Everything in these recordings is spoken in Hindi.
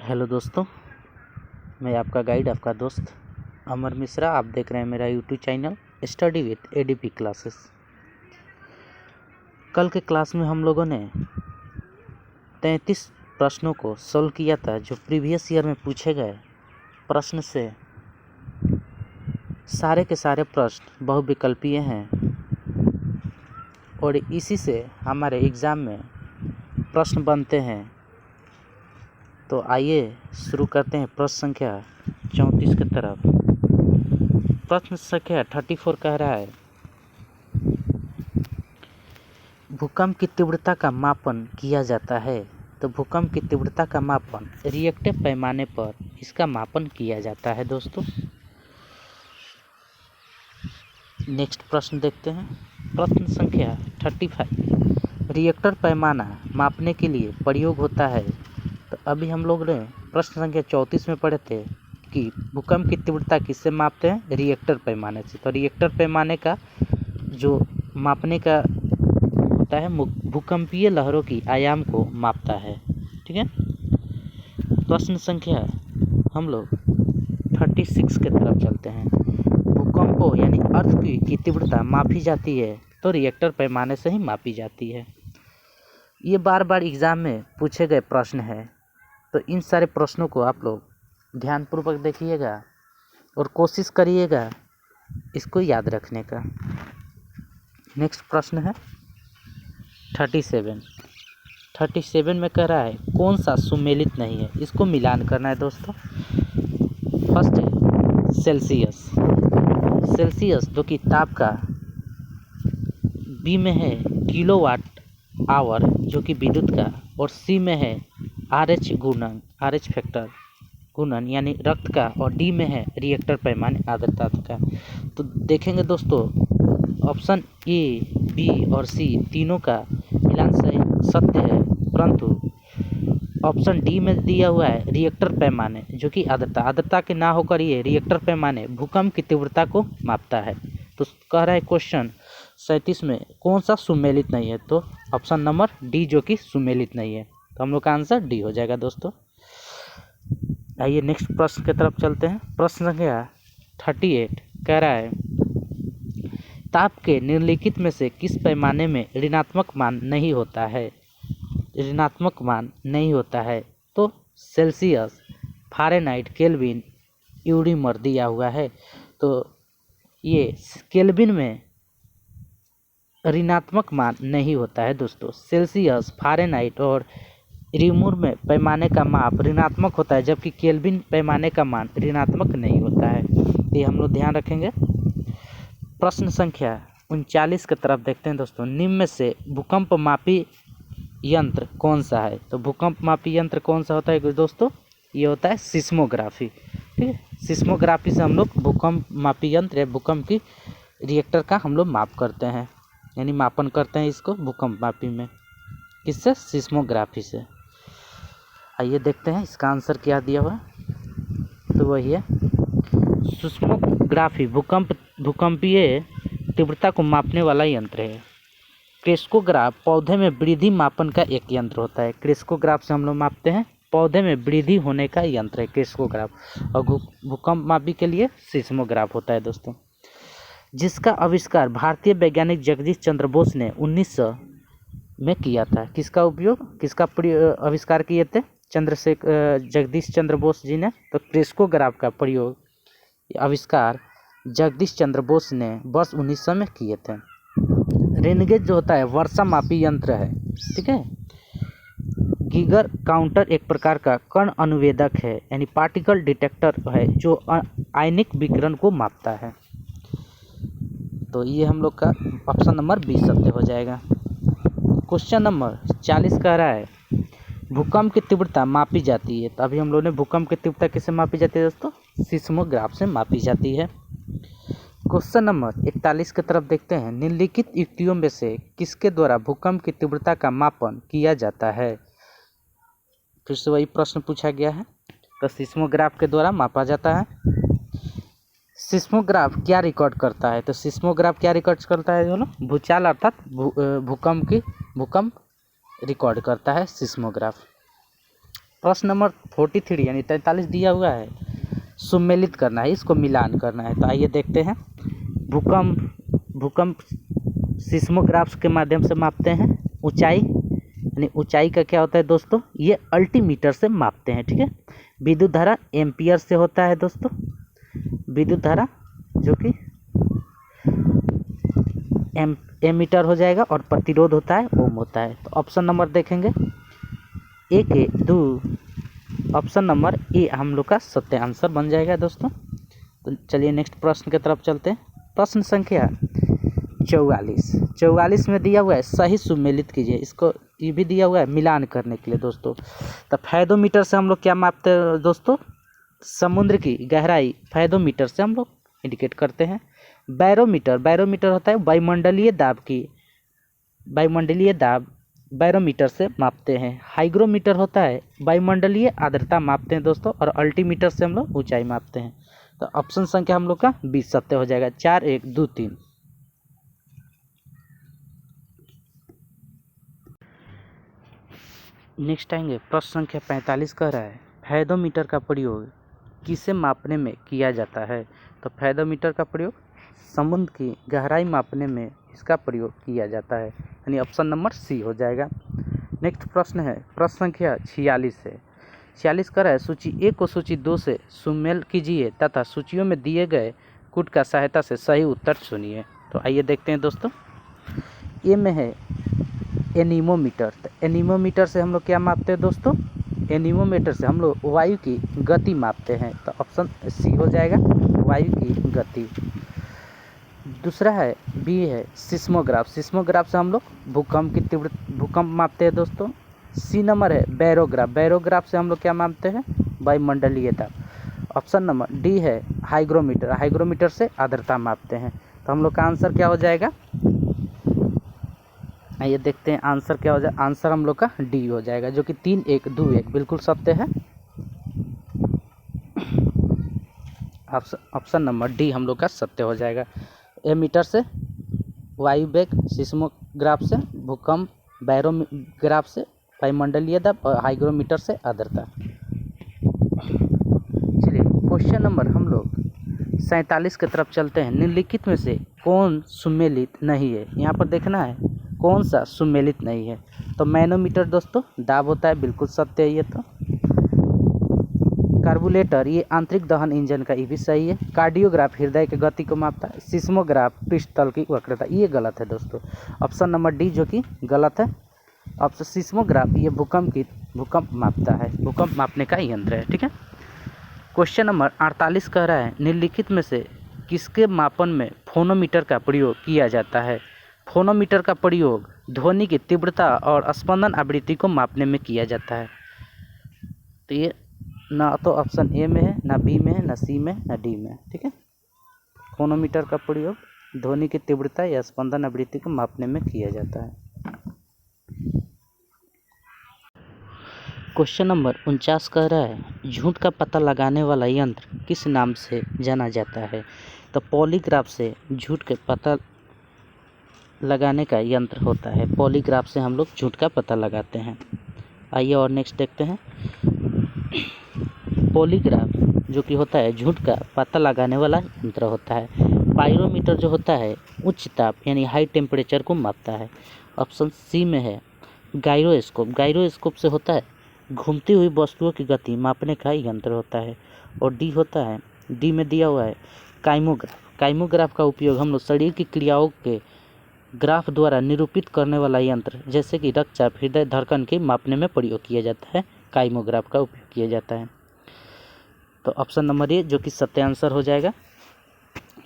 हेलो दोस्तों, मैं आपका गाइड, आपका दोस्त अमर मिश्रा। आप देख रहे हैं मेरा YouTube channel study with ADP classes. कल के क्लास में हम लोगों ने 33 प्रश्नों को सॉल्व किया था, जो प्रीवियस ईयर में पूछे गए प्रश्न से सारे के सारे प्रश्न बहुविकल्पीय हैं और इसी से हमारे एग्ज़ाम में प्रश्न बनते हैं। तो आइए शुरू करते हैं प्रश्न संख्या 34 की तरफ। प्रश्न संख्या 34 कह रहा है, भूकंप की तीव्रता का मापन किया जाता है। तो भूकंप की तीव्रता का मापन रिएक्टिव पैमाने पर इसका मापन किया जाता है दोस्तों। नेक्स्ट प्रश्न देखते हैं। प्रश्न संख्या 35, रिएक्टर पैमाना मापने के लिए प्रयोग होता है। तो अभी हम लोग ने प्रश्न संख्या 34 में पढ़े थे कि भूकंप की तीव्रता किससे मापते हैं, रिएक्टर पैमाने से। तो रिएक्टर पैमाने का जो मापने का होता है, भूकंपीय लहरों की आयाम को मापता है। ठीक है। प्रश्न संख्या हम लोग 36 की तरफ चलते हैं। भूकंपों यानी अर्थक्वेक की तीव्रता मापी जाती है तो रिएक्टर पैमाने से ही मापी जाती है। ये बार बार एग्जाम में पूछे गए प्रश्न है, तो इन सारे प्रश्नों को आप लोग ध्यानपूर्वक देखिएगा और कोशिश करिएगा इसको याद रखने का। नेक्स्ट प्रश्न है 37 में कह रहा है, कौन सा सुमेलित नहीं है। इसको मिलान करना है दोस्तों। फर्स्ट है सेल्सियस जो कि ताप का, बी में है किलोवाट आवर जो कि विद्युत का, और सी में है RH फैक्टर गुणन यानी रक्त का, और डी में है रिएक्टर पैमाने आर्द्रता का। तो देखेंगे दोस्तों, ऑप्शन ए, बी और सी तीनों का मिलान सत्य है, परंतु ऑप्शन डी में दिया हुआ है रिएक्टर पैमाने जो कि आर्द्रता के ना होकर ये रिएक्टर पैमाने भूकंप की तीव्रता को मापता है। तो कह रहा है क्वेश्चन 37 में कौन सा सुमेलित नहीं है। तो ऑप्शन नंबर डी जो कि सुमेलित नहीं है। तो हम लोग का आंसर डी हो जाएगा दोस्तों। आइए नेक्स्ट प्रश्न की तरफ चलते हैं। प्रश्न संख्या 38 कह रहा है, ताप के निम्नलिखित में से किस पैमाने में ऋणात्मक मान नहीं होता है। तो सेल्सियस, फ़ारेनहाइट, केल्विन, यूरीमर दिया हुआ है। तो ये केल्विन में ऋणात्मक मान नहीं होता है दोस्तों। सेल्सियस, फ़ारेनहाइट और यूरीमर में पैमाने का माप ऋणात्मक होता है, जबकि केल्विन पैमाने का मान ऋणात्मक नहीं होता है। ये हम लोग ध्यान रखेंगे। प्रश्न संख्या 39 की तरफ देखते हैं दोस्तों। निम्न में से भूकंप मापी यंत्र कौन सा है। तो भूकंप मापी यंत्र कौन सा होता है दोस्तों, ये होता है सिस्मोग्राफी। ठीक है। सिस्मोग्राफी से हम लोग भूकंप मापी यंत्र या भूकंप की रिएक्टर का हम लोग माप करते हैं, यानी मापन करते हैं इसको भूकंप मापी में। किससे? सिस्मोग्राफी से। आइए देखते हैं इसका आंसर क्या दिया हुआ है। तो वही है सिस्मोग्राफी, भूकंपीय तीव्रता को मापने वाला यंत्र है। क्रेस्कोग्राफ पौधे में वृद्धि मापन का एक यंत्र होता है। क्रेस्कोग्राफ से हम लोग मापते हैं पौधे में वृद्धि होने का यंत्र है क्रेस्कोग्राफ, और भूकंप मापी के लिए सिस्मोग्राफ होता है दोस्तों। जिसका आविष्कार भारतीय वैज्ञानिक जगदीश चंद्र बोस ने 1900 में किया था। किसका आविष्कार किए थे जगदीश चंद्र बोस जी ने। तो क्रेस्कोग्राफ का आविष्कार जगदीश चंद्र बोस ने वर्ष 1900 में किए थे। रेनगेज जो होता है वर्षा मापी यंत्र है। ठीक है। गीगर काउंटर एक प्रकार का कण अनुवेदक है, यानी पार्टिकल डिटेक्टर है, जो आयनिक विकिरण को मापता है। तो ये हम लोग का ऑप्शन नंबर 20 सत्य हो जाएगा। क्वेश्चन नंबर 40 कह रहा है, भूकंप की तीव्रता मापी जाती है। तो अभी हम लोग ने भूकंप की तीव्रता किससे मापी जाती है दोस्तों, सिस्मोग्राफ से मापी जाती है। क्वेश्चन नंबर 41 की तरफ देखते हैं। निम्नलिखित युक्तियों में से किसके द्वारा भूकंप की तीव्रता का मापन किया जाता है। फिर से वही प्रश्न पूछा गया है। तो सिस्मोग्राफ के द्वारा मापा जाता है। सिस्मोग्राफ क्या रिकॉर्ड करता है। तो सिस्मोग्राफ क्या रिकॉर्ड करता है दोनों, भूचाल अर्थात भूकंप रिकॉर्ड करता है सिस्मोग्राफ। प्रश्न नंबर 43 यानी 43 दिया हुआ है, सुमेलित करना है, इसको मिलान करना है। तो आइए देखते हैं। भूकंप सिस्मोग्राफ्स के माध्यम से मापते हैं ऊंचाई, यानी ऊंचाई का क्या होता है दोस्तों, ये अल्टीमीटर से मापते हैं। ठीक है। विद्युत धारा एम्पियर से होता है दोस्तों, विद्युत धारा जो कि एमीटर हो जाएगा, और प्रतिरोध होता है ओम होता है। तो ऑप्शन नंबर देखेंगे ए के 2, ऑप्शन नंबर ए हम लोग का सत्य आंसर बन जाएगा दोस्तों। तो चलिए नेक्स्ट प्रश्न की तरफ चलते हैं। प्रश्न संख्या 44 में दिया हुआ है सही सुमेलित कीजिए। इसको ये भी दिया हुआ है मिलान करने के लिए दोस्तों। तो फैदोमीटर से हम लोग क्या मापते हैं दोस्तों, समुद्र की गहराई फैदोमीटर से हम लोग इंडिकेट करते हैं। बैरोमीटर होता है वायुमंडलीय दाब बैरोमीटर से मापते हैं। हाइग्रोमीटर होता है वायुमंडलीय आर्द्रता मापते हैं दोस्तों, और अल्टीमीटर से हम लोग ऊंचाई मापते हैं। तो ऑप्शन संख्या हम लोग का 20 सत्य हो जाएगा। 4 1 2 3। नेक्स्ट आएंगे प्रश्न संख्या 45 कह रहा है फैदोमीटर का प्रयोग किसे मापने में किया जाता है। तो फैदोमीटर का प्रयोग समुद्र की गहराई मापने में इसका प्रयोग किया जाता है, यानी ऑप्शन नंबर सी हो जाएगा। नेक्स्ट प्रश्न है प्रश्न संख्या 46 है। 46 कर है सूची 1 को सूची 2 से सुमेल कीजिए तथा सूचियों में दिए गए कूट का सहायता से सही उत्तर चुनिए। तो आइए देखते हैं दोस्तों। ए में है एनीमोमीटर। तो एनीमोमीटर से हम लोग क्या मापते हैं दोस्तों, एनीमोमीटर से हम लोग वायु की गति मापते हैं। तो ऑप्शन सी हो जाएगा, वायु की गति। दूसरा है बी है सिस्मोग्राफ से हम लोग भूकंप मापते हैं दोस्तों। सी नंबर है बैरोग्राफ से हम लोग क्या मापते हैं, वायुमंडलीय दाब। ऑप्शन नंबर डी है हाइग्रोमीटर से आर्द्रता मापते हैं। तो हम लोग का आंसर क्या हो जाएगा, आइए देखते हैं आंसर क्या हो जाएगा। आंसर हम लोग का डी हो जाएगा, जो कि 3 1 2 1 बिल्कुल सत्य है। ऑप्शन नंबर डी हम लोग का सत्य हो जाएगा। एमीटर से वायु वेग, सिस्मोग्राफ से भूकंप, बैरोग्राफ से वायुमंडलीय दाब, और हाइग्रोमीटर से आर्द्रता। चलिए क्वेश्चन नंबर हम लोग 47 की तरफ चलते हैं। निम्नलिखित में से कौन सुमेलित नहीं है, यहाँ पर देखना है कौन सा सुमेलित नहीं है। तो मैनोमीटर दोस्तों दाब होता है, बिल्कुल सत्य है ये। तो कार्बोरेटर ये आंतरिक दहन इंजन का, ये भी सही है। कार्डियोग्राफ हृदय की गति को मापता है। सिस्मोग्राफ पृष्ठतल की वक्रता, ये गलत है दोस्तों। ऑप्शन नंबर डी जो कि गलत है। ऑप्शन सिस्मोग्राफ ये भूकंप मापता है, भूकंप मापने का यंत्र है। ठीक है। क्वेश्चन नंबर 48 कह रहा है निम्नलिखित में से किसके मापन में फोनोमीटर का प्रयोग किया जाता है। फोनोमीटर का प्रयोग ध्वनि की तीव्रता और स्पंदन आवृत्ति को मापने में किया जाता है। तो ये ना तो ऑप्शन ए में है, ना बी में है, ना सी में, ना डी में। ठीक है। फोनोमीटर का प्रयोग ध्वनि की तीव्रता या स्पंदन आवृत्ति को मापने में किया जाता है। क्वेश्चन नंबर 49 कह रहा है झूठ का पता लगाने वाला यंत्र किस नाम से जाना जाता है। तो पॉलीग्राफ से झूठ के पता लगाने का यंत्र होता है। पॉलीग्राफ से हम लोग झूठ का पता लगाते हैं। आइए और नेक्स्ट देखते हैं। पॉलीग्राफ जो कि होता है झूठ का पता लगाने वाला यंत्र होता है। पायरोमीटर जो होता है उच्च ताप यानी हाई टेम्परेचर को मापता है। ऑप्शन सी में है गायरोस्कोप से होता है घूमती हुई वस्तुओं की गति मापने का यंत्र होता है। और डी होता है, डी में दिया हुआ है काइमोग्राफ का उपयोग हम लोग शरीर की क्रियाओं के ग्राफ द्वारा निरूपित करने वाला यंत्र जैसे कि रक्तचाप, हृदय धड़कन के मापने में प्रयोग किया जाता है। काइमोग्राफ का उपयोग किया जाता है। तो ऑप्शन नंबर ए जो कि सत्य आंसर हो जाएगा।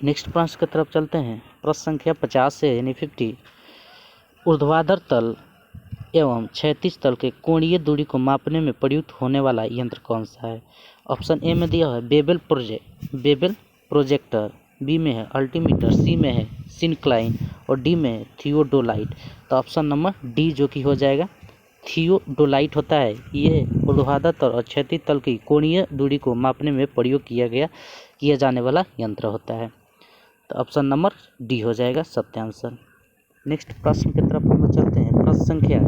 नेक्स्ट प्रश्न की तरफ चलते हैं। प्रश्न संख्या 50 से यानी 50 ऊर्ध्वाधर तल एवं क्षैतिज तल के कोणीय दूरी को मापने में प्रयुक्त होने वाला यंत्र कौन सा है। ऑप्शन ए में दिया हुआ है बेबल प्रोजेक्टर, बी में है अल्टीमीटर, सी में है सिनक्लाइन, और डी में है थियोडोलाइट। तो ऑप्शन नंबर डी जो कि हो जाएगा थियोडोलाइट होता है। ये ऊर्ध्वाधर तल और क्षैतिज तल की कोणीय दूरी को मापने में प्रयोग किया जाने वाला यंत्र होता है। तो ऑप्शन नंबर डी हो जाएगा सत्य आंसर। नेक्स्ट प्रश्न की तरफ हम चलते हैं। प्रश्न संख्या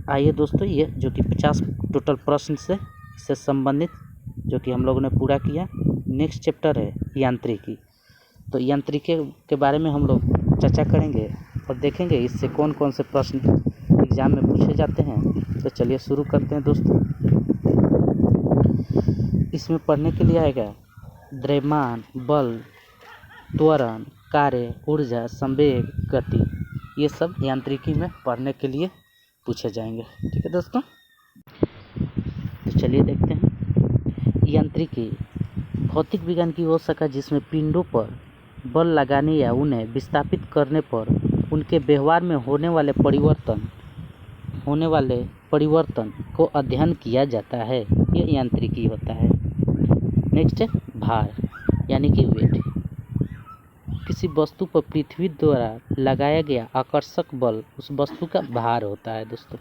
आइए दोस्तों, ये जो कि 50 टोटल प्रश्न से इससे संबंधित जो कि हम लोगों ने पूरा किया। नेक्स्ट चैप्टर है यांत्रिकी। तो यांत्रिकी के बारे में हम लोग चर्चा करेंगे और देखेंगे इससे कौन कौन से प्रश्न एग्जाम में पूछे जाते हैं। तो चलिए शुरू करते हैं दोस्तों। इसमें पढ़ने के लिए आएगा द्रव्यमान, बल, त्वरण, कार्य, ऊर्जा, संवेग, गति। ये सब यांत्रिकी में पढ़ने के लिए पूछे जाएंगे। ठीक है दोस्तों, तो चलिए देखते हैं। यांत्रिकी भौतिक विज्ञान की वो शाखा जिसमें पिंडों पर बल लगाने या उन्हें विस्थापित करने पर उनके व्यवहार में होने वाले परिवर्तन को अध्ययन किया जाता है। ये यांत्रिकी होता है। नेक्स्ट है भार यानी कि वेट। किसी वस्तु पर पृथ्वी द्वारा लगाया गया आकर्षक बल उस वस्तु का भार होता है दोस्तों।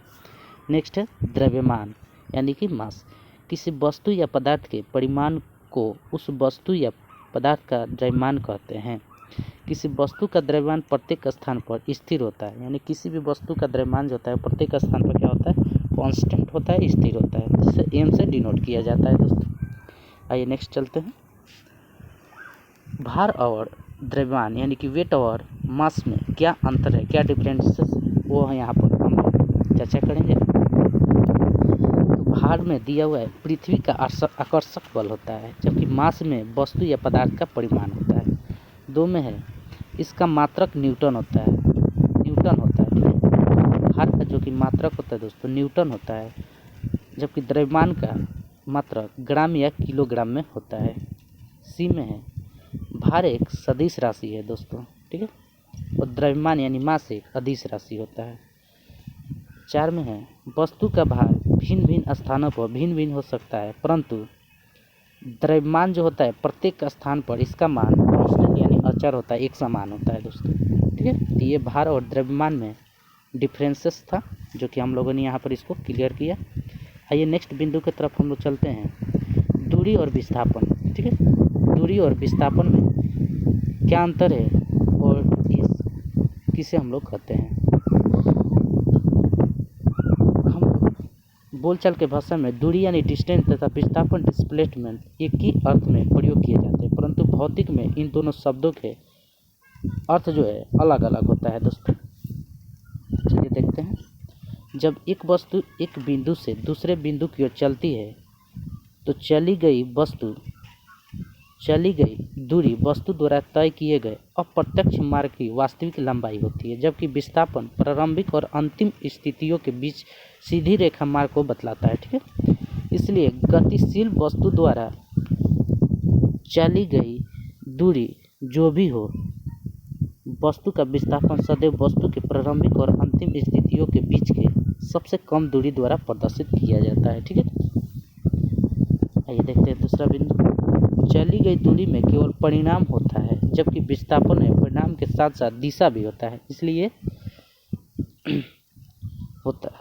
नेक्स्ट है द्रव्यमान यानी कि मास। किसी वस्तु या पदार्थ के परिमाण को उस वस्तु या पदार्थ का द्रव्यमान कहते हैं। किसी वस्तु का द्रव्यमान प्रत्येक स्थान पर स्थिर होता है, यानी किसी भी वस्तु का द्रव्यमान जो होता है प्रत्येक स्थान पर क्या होता है, कांस्टेंट होता है, स्थिर होता है, जिसे एम से डिनोट किया जाता है दोस्तों। आइए नेक्स्ट चलते हैं। भार और द्रव्यमान यानी कि वेट और मास में क्या अंतर है, क्या डिफरेंसेस, वो है यहाँ पर हम लोग चर्चा करेंगे। तो भार में दिया हुआ है पृथ्वी का आकर्षक बल होता है, जबकि मास में वस्तु या पदार्थ का परिमाण होता है। दो में है इसका मात्रक न्यूटन होता है, ठीक है। भार का जो कि मात्रक होता है दोस्तों न्यूटन होता है, जबकि द्रव्यमान का मात्रक ग्राम या किलोग्राम में होता है। सी में है भार एक सदिश राशि है दोस्तों, ठीक है, और द्रव्यमान यानी मास एक अदिश राशि होता है। 4 में है वस्तु का भार भिन्न भिन्न स्थानों पर भिन्न भिन्न हो सकता है, परंतु द्रव्यमान जो होता है प्रत्येक स्थान पर इसका मान कांस्टेंट यानी अचर होता है, एक समान होता है दोस्तों, ठीक है। तो ये भार और द्रव्यमान में डिफरेंसेस था जो कि हम लोगों ने यहाँ पर इसको क्लियर किया। आइए नेक्स्ट बिंदु की तरफ हम लोग चलते हैं। दूरी और विस्थापन, ठीक है। दूरी और विस्थापन में क्या अंतर है और किसे हम लोग कहते हैं। बोलचाल के भाषा में दूरी यानी डिस्टेंस तथा विस्थापन डिस्प्लेसमेंट एक ही अर्थ में प्रयोग किए जाते हैं, परंतु भौतिक में इन दोनों शब्दों के अर्थ जो है अलग अलग होता है दोस्तों। चलिए देखते हैं। जब एक वस्तु एक बिंदु से दूसरे बिंदु की ओर चलती है तो चली गई दूरी वस्तु द्वारा तय किए गए अप्रत्यक्ष मार्ग की वास्तविक लंबाई होती है, जबकि विस्थापन प्रारंभिक और अंतिम स्थितियों के बीच सीधी रेखा मार्ग को बतलाता है, ठीक है। इसलिए गतिशील वस्तु द्वारा चली गई दूरी जो भी हो, वस्तु का विस्थापन सदैव वस्तु के प्रारंभिक और अंतिम स्थितियों के बीच के सबसे कम दूरी द्वारा प्रदर्शित किया जाता है, ठीक है। आइए देखते हैं दूसरा बिंदु। चली गई दूरी में केवल परिणाम होता है, जबकि विस्थापन में परिणाम के साथ साथ दिशा भी होता है, इसलिए होता है।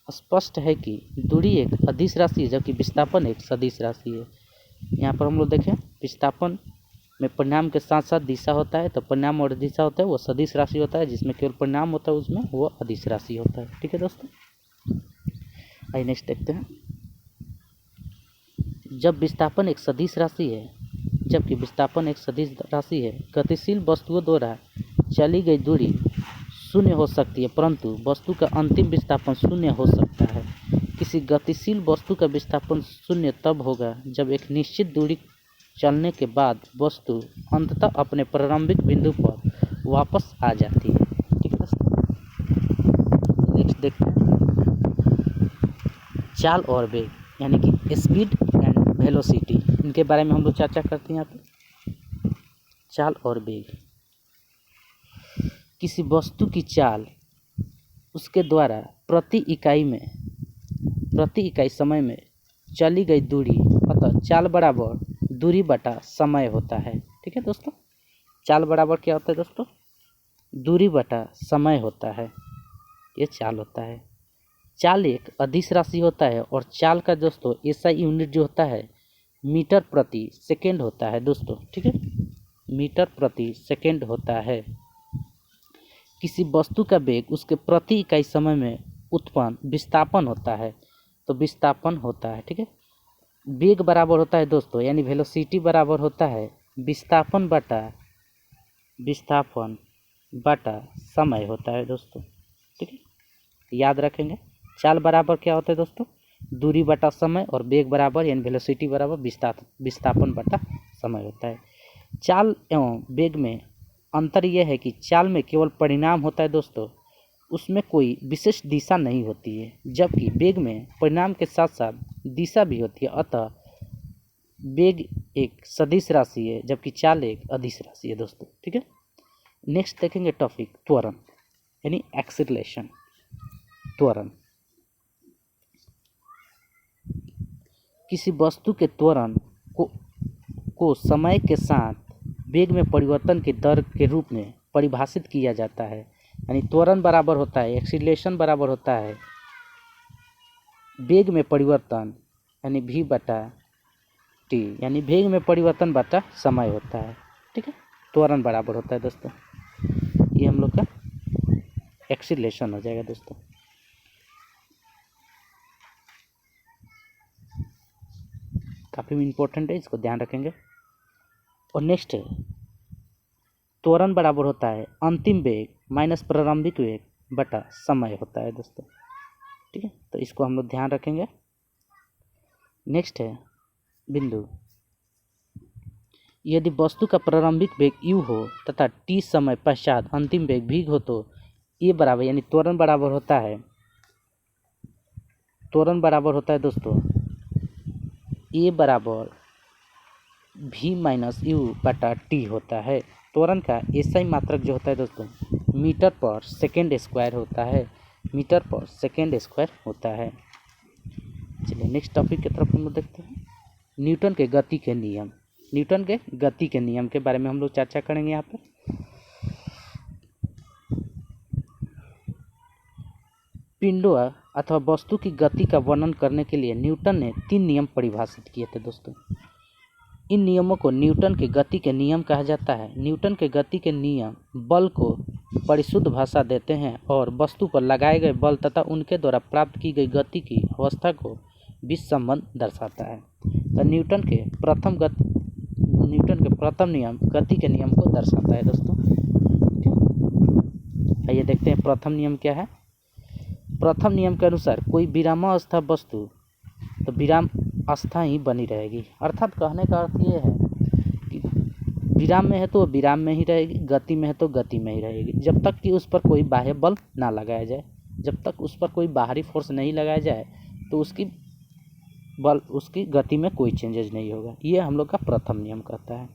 स्पष्ट है कि दूरी एक अदिश राशि है जबकि विस्थापन एक सदिश राशि है। यहाँ पर हम लोग देखें विस्थापन में परिणाम के साथ साथ दिशा होता है, तो परिणाम और दिशा होता है वो सदिश राशि होता है, जिसमें केवल परिणाम होता है उसमें वो अदिश राशि होता है, ठीक है दोस्तों। आइए नेक्स्ट देखते हैं। जब विस्थापन एक सदिश राशि है गतिशील वस्तुओं द्वारा चली गई दूरी शून्य हो सकती है, परंतु वस्तु का अंतिम विस्थापन शून्य हो सकता है। किसी गतिशील वस्तु का विस्थापन शून्य तब होगा जब एक निश्चित दूरी चलने के बाद वस्तु अंततः अपने प्रारंभिक बिंदु पर वापस आ जाती है, ठीक है दोस्तों। नेक्स्ट देखते हैं चाल और वेग यानी कि स्पीड एंड वेलोसिटी, इनके बारे में हम लोग चर्चा करते हैं यहाँ पे। चाल और वेग, किसी वस्तु की चाल उसके द्वारा प्रति इकाई समय में चली गई दूरी, अतः चाल बराबर दूरी बटा समय होता है, ठीक है दोस्तों। चाल बराबर क्या होता है दोस्तों, दूरी बटा समय होता है, ये चाल होता है। चाल एक अदिश राशि होता है और चाल का दोस्तों एसआई यूनिट जो होता है मीटर प्रति सेकेंड होता है दोस्तों, ठीक है, मीटर प्रति सेकेंड होता है। किसी वस्तु का वेग उसके प्रति इकाई समय में उत्पन्न विस्थापन होता है, तो विस्थापन होता है। ठीक है, वेग बराबर होता है दोस्तों, यानी वेलोसिटी बराबर होता है विस्थापन बटा समय होता है दोस्तों। ठीक है, याद रखेंगे। चाल बराबर क्या होता है दोस्तों, दूरी बटा समय, और वेग बराबर यानी वेलोसिटी बराबर विस्थापन बटा समय होता है। चाल एवं वेग में अंतर यह है कि चाल में केवल परिणाम होता है दोस्तों, उसमें कोई विशेष दिशा नहीं होती है, जबकि वेग में परिणाम के साथ साथ दिशा भी होती है। अतः वेग एक सदिश राशि है, जबकि चाल एक अदिश राशि है दोस्तों। ठीक है, नेक्स्ट देखेंगे टॉपिक त्वरण यानी एक्सीलरेशन। त्वरण किसी वस्तु के त्वरण को समय के साथ वेग में परिवर्तन के दर के रूप में परिभाषित किया जाता है। यानी त्वरण बराबर होता है, एक्सीलरेशन बराबर होता है वेग में परिवर्तन यानी v बटा टी, यानी वेग में परिवर्तन बटा समय होता है। ठीक है, त्वरण बराबर होता है दोस्तों, ये हम लोग का एक्सीलरेशन हो जाएगा दोस्तों। काफ़ी इम्पोर्टेंट है, इसको ध्यान रखेंगे। और नेक्स्ट है त्वरण बराबर होता है अंतिम वेग माइनस प्रारंभिक वेग बटा समय होता है दोस्तों। ठीक है, तो इसको हम लोग ध्यान रखेंगे। नेक्स्ट है बिंदु, यदि वस्तु का प्रारंभिक वेग u हो तथा t समय पश्चात अंतिम वेग v हो तो ये बराबर यानी त्वरण बराबर होता है दोस्तों a बराबर v माइनस यू बटा टी होता है। त्वरण का एसआई मात्रक जो होता है दोस्तों मीटर पर सेकेंड स्क्वायर होता है। चलिए नेक्स्ट टॉपिक की तरफ हम लोग देखते हैं, न्यूटन के गति के नियम के बारे में हम लोग चर्चा करेंगे। यहाँ पे पिंडों अथवा वस्तु की गति का वर्णन करने के लिए न्यूटन ने 3 नियम परिभाषित किए थे दोस्तों। इन नियमों को न्यूटन के गति के नियम कहा जाता है। न्यूटन के गति के नियम बल को परिशुद्ध भाषा देते हैं और वस्तु पर लगाए गए बल तथा उनके द्वारा प्राप्त की गई गति की अवस्था को बीच संबंध दर्शाता है। तो न्यूटन के प्रथम नियम गति के नियम को दर्शाता है दोस्तों। आइए देखते हैं प्रथम नियम क्या है। प्रथम नियम के अनुसार कोई विरामावस्था वस्तु तो विराम अवस्था ही बनी रहेगी। अर्थात कहने का अर्थ ये है कि विराम में है तो विराम में ही रहेगी, गति में है तो गति में ही रहेगी, जब तक कि उस पर कोई बाह्य बल ना लगाया जाए। जब तक उस पर कोई बाहरी फोर्स नहीं लगाया जाए तो उसकी गति में कोई चेंजेस नहीं होगा। ये हम लोग का प्रथम नियम कहता है।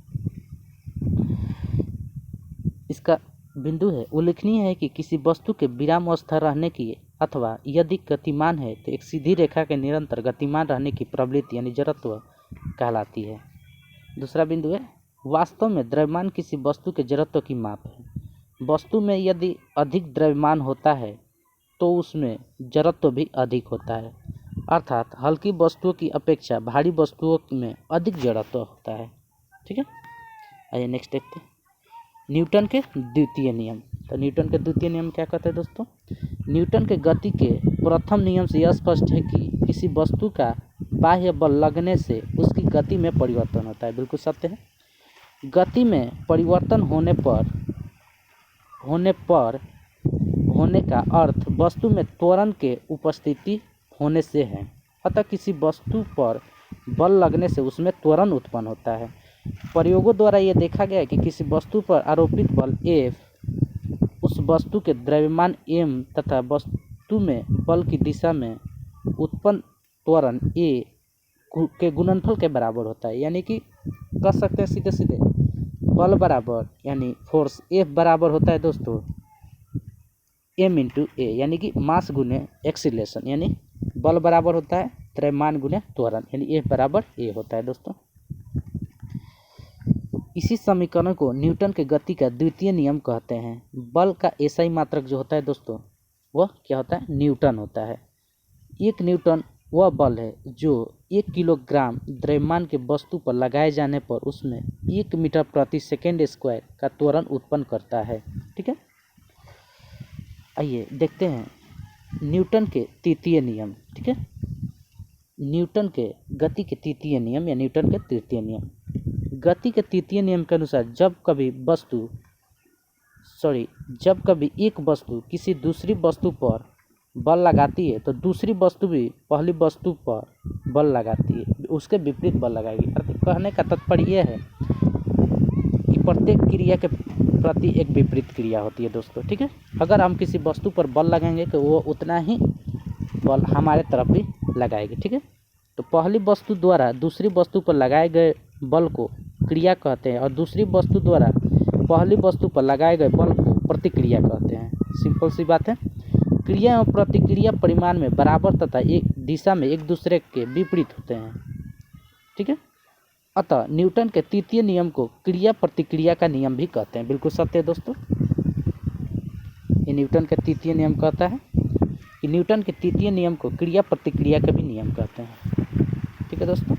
इसका बिंदु है उल्लेखनीय है कि किसी वस्तु के विराम अवस्था रहने की अथवा यदि गतिमान है तो एक सीधी रेखा के निरंतर गतिमान रहने की प्रवृत्ति यानी जड़त्व कहलाती है। दूसरा बिंदु है वास्तव में द्रव्यमान किसी वस्तु के जड़त्व की माप है। वस्तु में यदि अधिक द्रव्यमान होता है तो उसमें जड़त्व भी अधिक होता है, अर्थात हल्की वस्तुओं की अपेक्षा भारी वस्तुओं में अधिक जड़त्व होता है। ठीक है, आइए नेक्स्ट देखते हैं न्यूटन के द्वितीय नियम। तो न्यूटन के द्वितीय नियम क्या कहते हैं दोस्तों, न्यूटन के गति के प्रथम नियम से यह स्पष्ट है कि किसी वस्तु का बाह्य बल लगने से उसकी गति में परिवर्तन होता है। बिल्कुल सत्य है। गति में परिवर्तन होने का अर्थ वस्तु में त्वरण के उपस्थिति होने से है। अतः किसी वस्तु पर बल लगने से उसमें त्वरण उत्पन्न होता है। प्रयोगों द्वारा यह देखा गया है कि किसी वस्तु पर आरोपित बल F उस वस्तु के द्रव्यमान m तथा वस्तु में बल की दिशा में उत्पन्न त्वरण A के गुणनफल के बराबर होता है। यानी कि कह सकते हैं सीधे सीधे बल बराबर यानी फोर्स F बराबर होता है दोस्तों m इंटू ए, यानी कि मास गुने एक्सीलरेशन, यानी बल बराबर होता है द्रव्यमान गुने त्वरण, यानी F बराबर A होता है दोस्तों। इसी समीकरण को न्यूटन के गति का द्वितीय नियम कहते हैं। बल का एसआई मात्रक जो होता है दोस्तों वह क्या होता है, न्यूटन होता है। 1 न्यूटन वह बल है जो 1 किलोग्राम द्रव्यमान के वस्तु पर लगाए जाने पर उसमें 1 मीटर प्रति सेकेंड स्क्वायर का त्वरण उत्पन्न करता है। ठीक है, आइए देखते हैं न्यूटन के तृतीय नियम, ठीक है, न्यूटन के गति के तृतीय नियम या न्यूटन के तृतीय नियम। गति के तृतीय नियम के अनुसार जब कभी एक वस्तु किसी दूसरी वस्तु पर बल लगाती है तो दूसरी वस्तु भी पहली वस्तु पर बल लगाती है, उसके विपरीत बल लगाएगी। अर्थात कहने का तात्पर्य यह है कि प्रत्येक क्रिया के प्रति एक विपरीत क्रिया होती है दोस्तों, ठीक है। अगर हम किसी वस्तु पर बल लगाएंगे तो वो उतना ही बल हमारे तरफ भी लगाएगी, ठीक है। तो पहली वस्तु द्वारा दूसरी वस्तु पर लगाए गए बल को क्रिया कहते हैं और दूसरी वस्तु द्वारा पहली वस्तु पर लगाए गए बल को प्रतिक्रिया कहते हैं। सिंपल सी बात है। क्रिया एवं प्रतिक्रिया परिमाण में बराबर तथा एक दिशा में एक दूसरे के विपरीत होते हैं, ठीक है। अतः न्यूटन के तृतीय नियम को क्रिया प्रतिक्रिया का नियम भी कहते हैं। बिल्कुल सत्य है दोस्तों, ये न्यूटन का तृतीय नियम कहता है कि न्यूटन के तृतीय नियम को क्रिया प्रतिक्रिया का भी नियम कहते हैं, ठीक है दोस्तों।